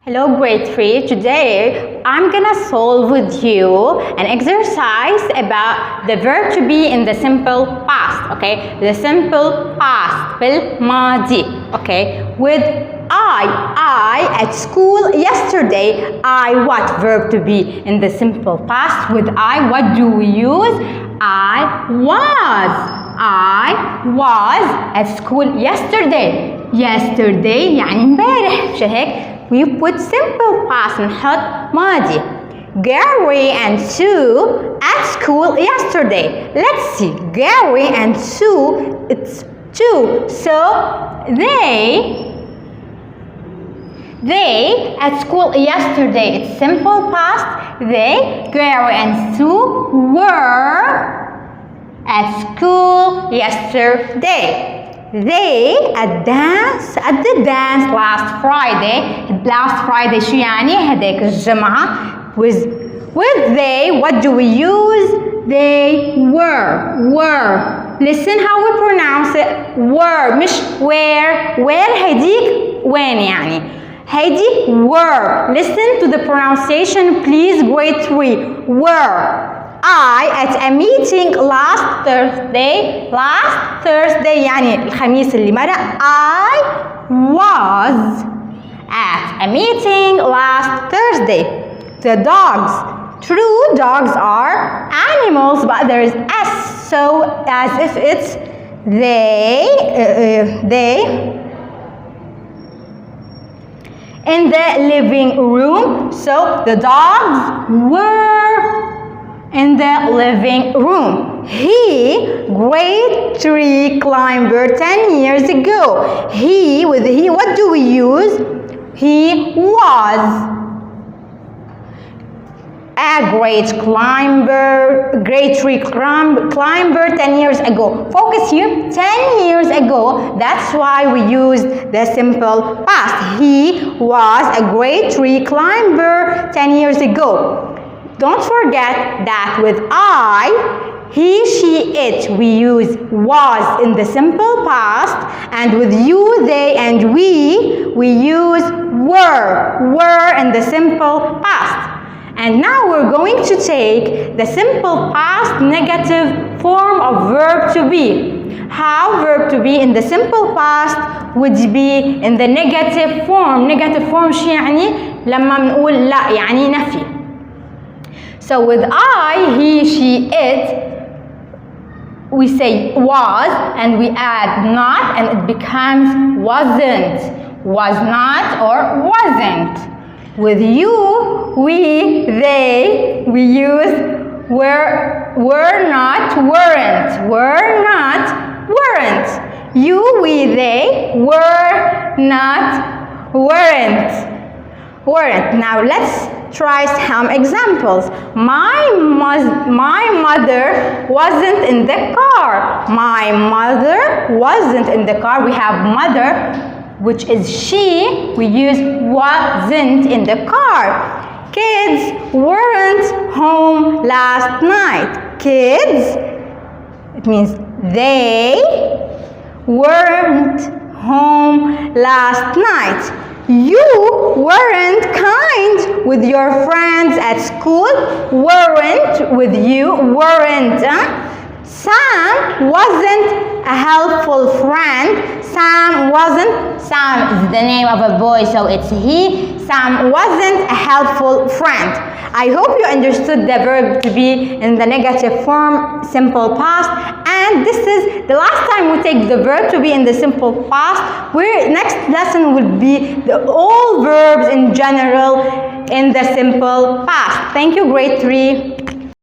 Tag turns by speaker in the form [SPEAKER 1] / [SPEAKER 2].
[SPEAKER 1] Hello grade 3, today I'm gonna solve with you an exercise about the verb to be in the simple past, okay? The simple past, بالماضي, okay? With I at school yesterday, what verb to be in the simple past? With I, what do we use? I was at school yesterday. Yesterday يعني امبارح، شو هيك؟ We put simple past نحط ماضي. Gary and Sue at school yesterday. Let's see. Gary and Sue, it's two. So they at school yesterday. It's simple past. They, Gary and Sue, were at school yesterday. They at the dance last Friday شو يعني هديك الجمعة. with they, what do we use? They were. Listen how we pronounce it. Were مش where هديك وين يعني. هدي were. Listen to the pronunciation please, grade 3. Were. I at a meeting last Thursday يعني الخميس اللي مرق. I was at a meeting last Thursday. The dogs. True, dogs are animals, but there is S, so as if it's they in the living room. So the dogs were in the living room. He, grade 3 climber 10 years ago. With he, what do we use? He was a grade 3 climber 10 years ago. Focus here, 10 years ago. That's why we used the simple past. He was a grade 3 climber 10 years ago. Don't forget that with I, he, she, it, we use was in the simple past, and with you, they, and we use were in the simple past. And now we're going to take the simple past negative form of verb to be. How verb to be in the simple past would be in the negative form. Negative form شو يعني؟ لما بنقول لا يعني نفي. So with I, he, she, it, we say was and we add not and it becomes wasn't. Was not or wasn't. With you, we, they, we use were not, weren't. Were not, weren't. You, we, they, were not, weren't. Now let's try some examples. My mother wasn't in the car. My mother wasn't in the car. We have mother, which is she. We use wasn't in the car. Kids weren't home last night. Kids, it means they weren't home last night. You weren't kind with your friends at school. Weren't with you. Weren't. Sam wasn't a helpful friend. Sam is the name of a boy, so it's he. Sam wasn't a helpful friend. I hope you understood the verb to be in the negative form, simple past. And this is the last time we take the verb to be in the simple past. Next lesson will be all verbs in general in the simple past. Thank you, grade 3.